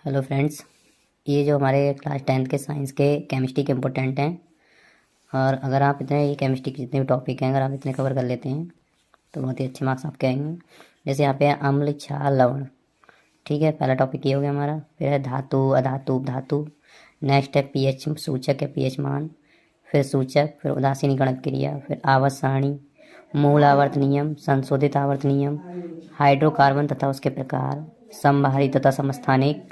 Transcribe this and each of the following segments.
Hello friends, ये जो हमारे क्लास 10th के साइंस के केमिस्ट्री के इम्पोर्टेंट हैं। और अगर आप इतने ये केमिस्ट्री के जितने भी टॉपिक हैं अगर आप इतने कवर कर लेते हैं तो बहुत ही अच्छे मार्क्स आपके आएंगे। जैसे यहाँ पे है अम्ल, क्षार, लवण। ठीक है, पहला टॉपिक ये हो गया हमारा। फिर है धातु, अधातु, उपधातु। नेक्स्ट है पीएच सूचक या पीएच मान। फिर सूचक, फिर उदासीनीकरण क्रिया, फिर आवर्त सारणी, मूल आवर्त नियम, संशोधित आवर्त नियम, हाइड्रोकार्बन तथा उसके प्रकार, समबाहरी तथा समस्थानिक,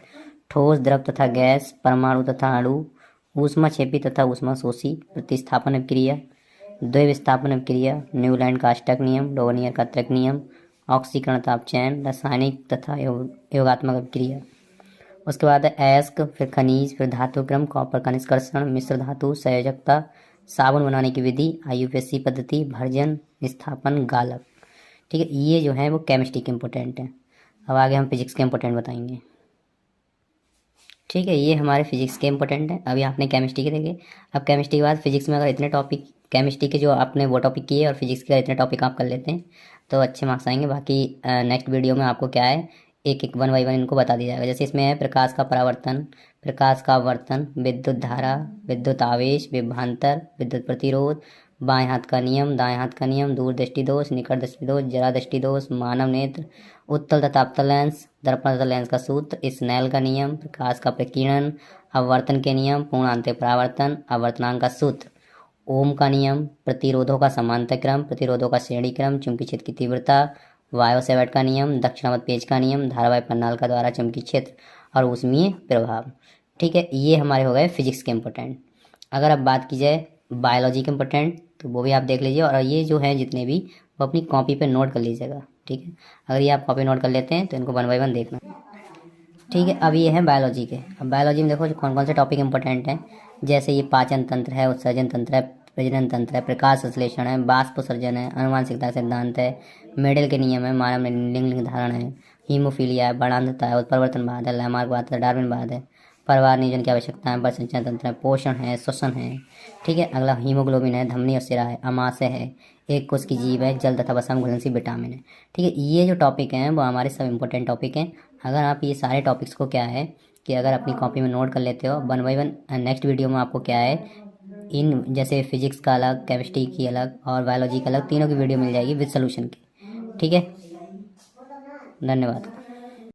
ठोस, द्रव तथा गैस, परमाणु तथा अणु, ऊष्माक्षेपी तथा ऊष्माशोषी, प्रतिस्थापन अभिक्रिया, द्वैविस्थापन अभिक्रिया, न्यूलैंड का अष्टक नियम, लोनियर का त्रिक नियम, ऑक्सीकरण ताप चयन, रासायनिक तथा योगात्मक अभिक्रिया। उसके बाद है अयस्क, फिर खनिज, फिर धातु क्रम, कॉपर का निष्कर्षण, मिश्र धातु, संयोजकता, साबुन बनाने की विधि, आईयूपीएसी पद्धति, भर्जन, स्थापन, गालक। ठीक है, ये जो है वो केमिस्ट्री के इम्पोर्टेंट हैं। अब आगे हम फिजिक्स के इम्पोर्टेंट बताएंगे। ठीक है, ये हमारे फिजिक्स के इम्पोर्टेंट हैं। अभी आपने केमिस्ट्री के देखे। अब केमिस्ट्री के बाद फिजिक्स में अगर इतने टॉपिक केमिस्ट्री के जो आपने वो टॉपिक किए और फिजिक्स के इतने टॉपिक आप कर लेते हैं तो अच्छे मार्क्स आएंगे। बाकी नेक्स्ट वीडियो में आपको क्या है, एक एक वन बाई वन इनको बता दिया जाएगा। जैसे इसमें है प्रकाश का परावर्तन, प्रकाश का आवर्तन, विद्युत धारा, विद्युत आवेश, विभवांतर, विद्युत प्रतिरोध, बाएं हाथ का नियम, दाएं हाथ का नियम, दूर दृष्टि दोष, निकट दृष्टि दोष, जरा दृष्टि दोष, मानव नेत्र, उत्तल तथा अपतल लेंस, दर्पण तथा लेंस का सूत्र, स्नेल का नियम, प्रकाश का प्रकीर्णन, अपवर्तन के नियम, पूर्णांत परावर्तन, अपवर्तनांक का सूत्र, ओम का नियम, प्रतिरोधों का समांतर क्रम, प्रतिरोधों का श्रेणी क्रम, चुंबकीय क्षेत्र की तीव्रता, वायु सेवर्ट का नियम, दक्षिणावर्त पेज का नियम, धारावाही प्रणाल का द्वारा चुंबकीय क्षेत्र और ऊष्मीय प्रभाव। ठीक है, ये हमारे हो गए फिजिक्स के इम्पोर्टेंट। अगर अब बात की जाए बायोलॉजी के इम्पोर्टेंट तो वो भी आप देख लीजिए। और ये जो है जितने भी वो अपनी कॉपी पे नोट कर लीजिएगा। ठीक है, अगर ये आप कॉपी नोट कर लेते हैं तो इनको वन बाई वन देखना। ठीक है, अब ये है बायोलॉजी के। अब बायोलॉजी में देखो कौन कौन से टॉपिक इंपॉर्टेंट हैं। जैसे ये पाचन तंत्र है, उत्सर्जन तंत्र है, प्रजनन तंत्र है, प्रकाश संश्लेषण है, बाष्पोत्सर्जन है, अनुवांशिकता का सिद्धांत है, मेडल के नियम है, मानव में लिंग धारण है, हीमोफीलिया है, वर्णांधता है, उत्परिवर्तनवाद है, लैमार्कवाद है, डार्विनवाद है, परिवार नियोजन की आवश्यकता है, संचरण तंत्र है, पोषण है, श्वसन है। ठीक है, अगला हीमोग्लोबिन है, धमनी और सिरा है, अमाशय है, एक कोश की जीव है, जल तथा वसा में घुलनशील विटामिन है। ठीक है, ये जो टॉपिक हैं वो हमारे सब इंपॉर्टेंट टॉपिक हैं। अगर आप ये सारे टॉपिक्स को क्या है कि अगर अपनी कॉपी में नोट कर लेते हो one by one, next video में आपको क्या है इन जैसे फिजिक्स का अलग, केमिस्ट्री की अलग और बायोलॉजी का अलग, तीनों की वीडियो मिल जाएगी विद सोल्यूशन की। ठीक है, धन्यवाद।